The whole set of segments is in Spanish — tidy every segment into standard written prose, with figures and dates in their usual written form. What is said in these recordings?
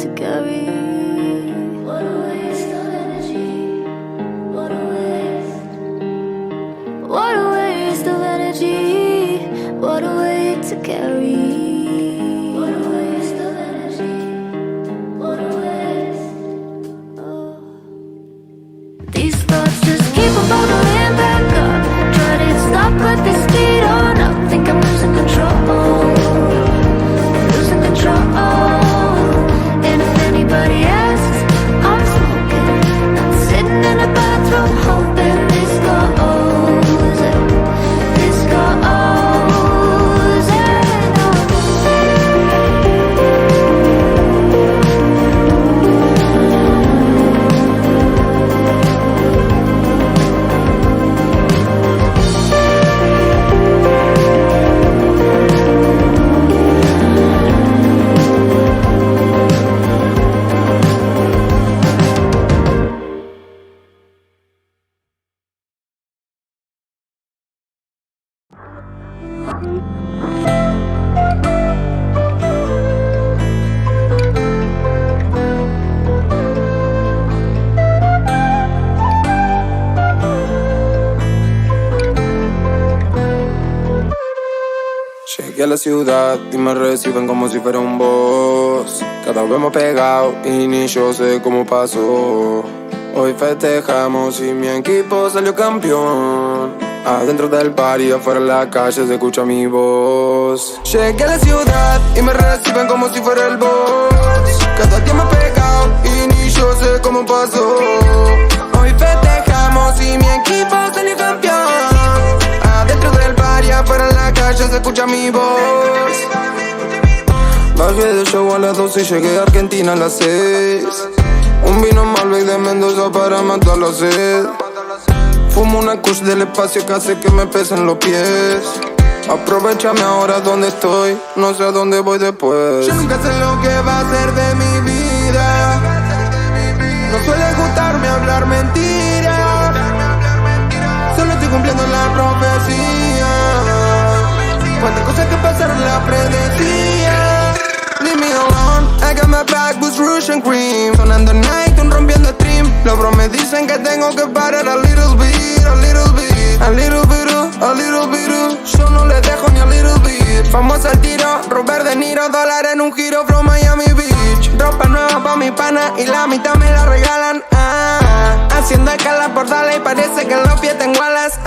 to carry. What a waste of energy. What a waste. What a waste of energy. What a weight to carry. What a waste of energy. What a waste. Oh. These thoughts just keep on bubbling back up. Try to stop but they speed on up. Think I'm losing control. Losing control. And if anybody asks, I'm smoking. Not sitting in a bathroom hoping this goes. This goes. Llegué a la ciudad y me reciben como si fuera un boss. Cada vez más pegado y ni yo sé cómo pasó. Hoy festejamos y mi equipo salió campeón. Adentro del bar y afuera en la calle se escucha mi voz. Llegué a la ciudad y me reciben como si fuera el boss. Cada día más pegado y ni yo sé cómo pasó. Hoy festejamos y mi equipo salió campeón. Adentro del bar y afuera en la calle se escucha mi voz. Bajé de show a las 12 y llegué a Argentina a las 6. Un vino Malbec de Mendoza para matar la sed. Fumo una kush del espacio que hace que me pesen los pies. Aprovechame ahora donde estoy, no sé a dónde voy después. Yo nunca sé lo que va a ser de mi vida. No suele gustarme hablar mentiras. Solo estoy cumpliendo la profecía. Cuántas cosas que pasaron la predecía. Leave me alone, I got my back with Rouge and Cream. Sonando night, rompiendo stream. Los bros me dicen que tengo que parar a little bit, a little bit, a little bit, a little bit. Yo no le dejo ni a little bit. Vamos al tiro, Robert De Niro, dólar en un giro from Miami Beach. Ropa nueva pa' mi pana y la mitad me la regalan. Haciendo escala por Dale y parece que en los pies tengo alas.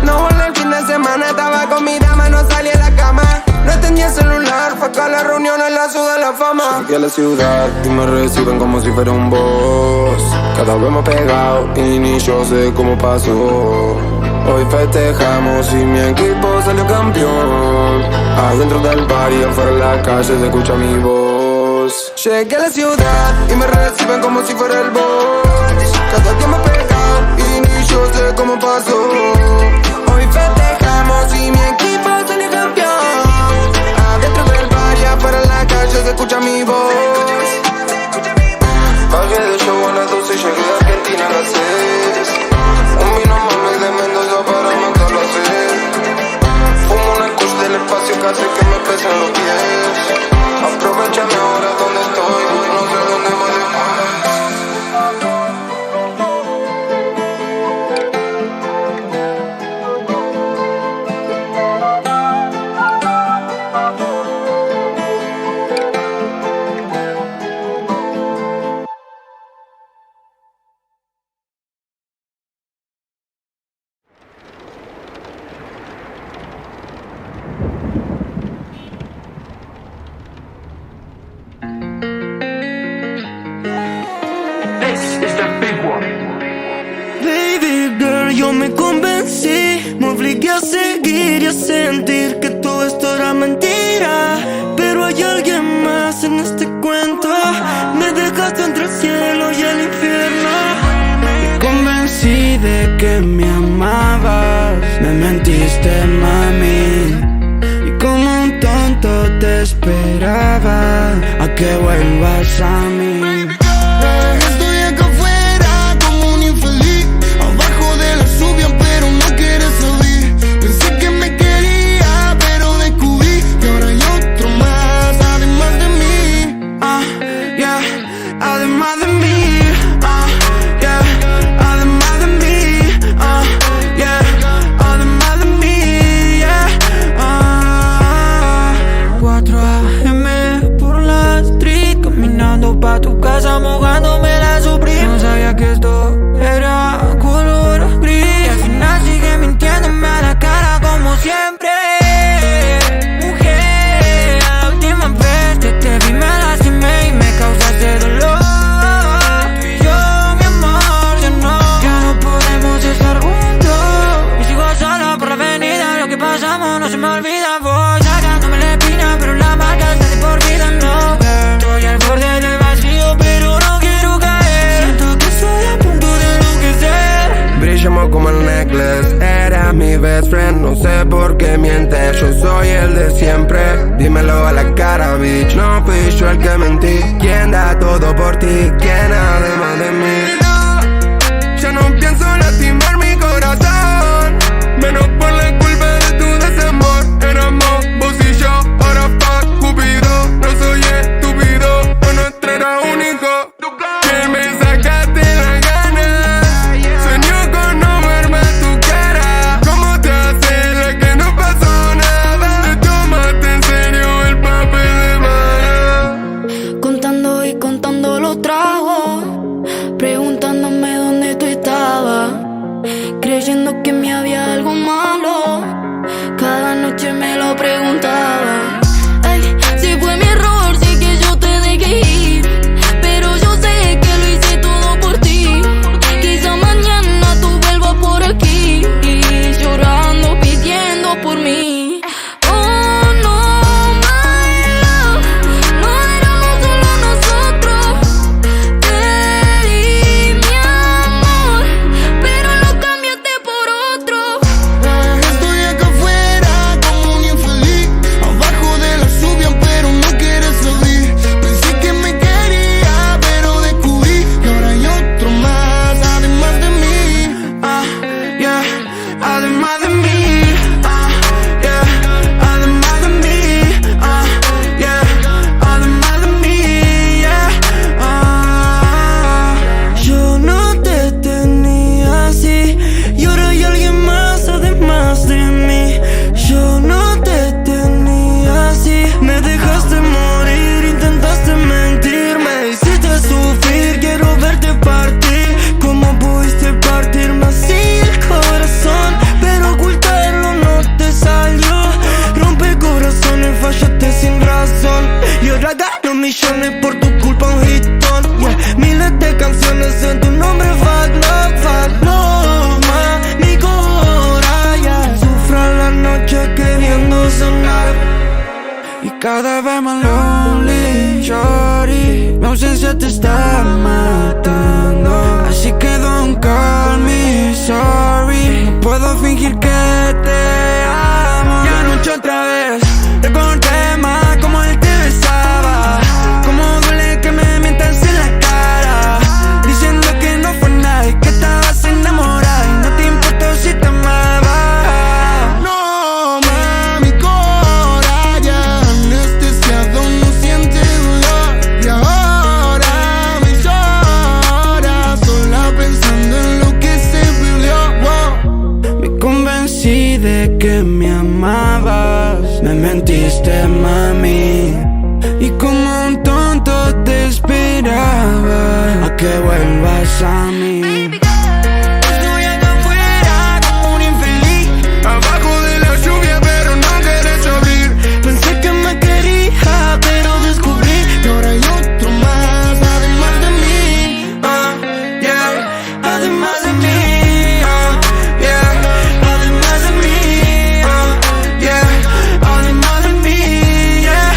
No volé el fin de semana, estaba con mi dama, no salí a la cama. No tenía celular, fue acá a la reunión en la ciudad de la fama. Llegué a la ciudad y me reciben como si fuera un boss. Cada vez más pegado y ni yo sé cómo pasó. Hoy festejamos y mi equipo salió campeón. Adentro del bar y afuera en la calle se escucha mi voz. Llegué a la ciudad y me reciben como si fuera el boss. Cada día más pegado y ni yo sé cómo pasó. Hoy festejamos y mi equipo salió campeón. Adentro del bar y afuera en la calle se escucha mi voz. Bajé de show a las 12 y llegué a Argentina a las 6. Un vino Malbec de Mendoza para matar la sed. Fumo una kush del espacio que hace que me pesen los pies. Aprovechame ahora donde estoy, no sé dónde voy después. Baby girl, yo me convencí, me obligué a seguir y a sentir que todo esto era mentira. Pero hay alguien más en este cuento. Me dejaste entre el cielo y el infierno. Me convencí de que me amabas, me mentiste, mami. Y como un tonto te esperaba a que vuelvas a mí. Estoy acá afuera como un infeliz, abajo de la lluvia pero no quieres salir. Pensé que me quería pero descubrí que ahora hay otro más además de mí. Y además de mí, yeah, además de mí, yeah, además de mí, yeah, 4 AM por la street, caminando pa' tu casa, mojándome la Supreme. No sabía que esto era color gris, y al final sigue mintiéndome a la cara como siempre. Mujer, la última vez que te vi me lastimé y me causaste dolor. Tú y yo, mi amor, ya no podemos estar juntos. Y sigo solo por la avenida, lo que pasamos no se me olvida. Voy sacándome la espina, pero la marca está de por vida, no, girl. Estoy al borde del vacío, pero no quiero caer. Siento que estoy a punto de enloquecer. Brillamos como el necklace, era mi best friend. No sé por qué mientes, yo soy el de siempre. Dímelo a la cara, bitch, no fui yo el que mentí. ¿Quién da todo por ti? ¿Quién además de mí? Ya no pienso lastimar mi corazón, menos por la culpa de tu desamor. Éramos vos y yo, ahora fuck Cupido. No soy estúpido, o nuestro era único. Que me sacaste la gana, sueño con no verme tu cara. ¿Cómo te haces la que no pasó nada? Te tomaste en serio el papel de mala. Contando y contando los tragos, preguntándome dónde tú estabas, creyendo que me había algo malo. Cada noche me lo preguntaba. Ay, si fue mi error, sí que yo te dejé ir, pero yo sé que lo hice todo por ti. Quizá mañana tú vuelvas por aquí, llorando, pidiendo por mí. Oh no, my love, no éramos solo nosotros. Te di mi amor, pero lo cambiaste por otro. Estoy acá afuera como un infeliz, abajo de la lluvia pero no quiero salir. Pensé que me quería pero descubrí que ahora hay otro más además de mí, yeah, además de mí, yeah, además de mí, yeah, además de mí, yeah, yo no te tenía así y ahora hay alguien más además de mí. Yo no te tenía así, me dejaste morir, intentaste mentir, me hiciste sufrir, quiero verte partir. ¿Cómo pudiste partirme así el corazón? Pero ocultarlo no te salió. Rompe corazones, fallaste sin razón, y ahora gano millones por tu culpa, un hitón, yeah. Miles de canciones en tu nombre, fuck no, ma, mi cora, yeah. Sufra la noche queriendo sonar, y cada vez más lonely, shorty. Mi ausencia te está matando, así que don't call me sorry. No puedo fingir que te amo. Y anoche otra vez recordé más como él te besaba, como duele que me mientas en la cara, diciendo que no fue nada y que estabas enamorada y no te importó si te amaba. No, mami, cora, ya anestesiado, no siente dolor, y ahora me llora sola pensando en lo que se perdió. Wow. Me convencí de que me amabas, me mentiste, mami, y como un tonto te esperaba a que vuelvas a mí. Estoy acá afuera como un infeliz, abajo de la lluvia pero no querés abrir. Pensé que me quería pero descubrí que ahora hay otro más además de mí, yeah, además de mí, yeah, además de mí, yeah, además de mí, yeah.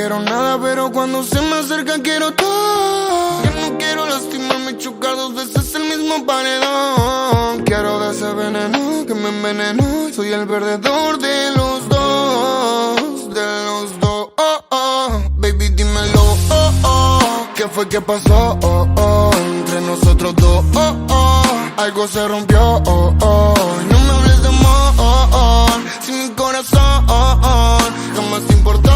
quiero nada, pero cuando se me acerca quiero todo. Yo no quiero lastimarme y chocar dos veces el mismo paredón. Quiero de ese veneno que me envenenó. Soy el perdedor de los dos, de los dos. Oh, oh. Baby, dímelo, oh, oh. ¿Qué fue que pasó? Oh, oh. Entre nosotros dos, oh, oh. Algo se rompió, oh, oh. No me hables de amor, si mi corazón jamás te importó,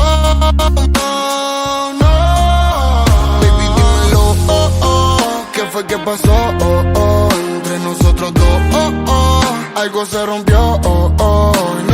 no, no. Baby, dímelo, oh, oh. ¿Qué fue que pasó? Oh, oh. Entre nosotros dos, oh, oh. Algo se rompió, oh, oh.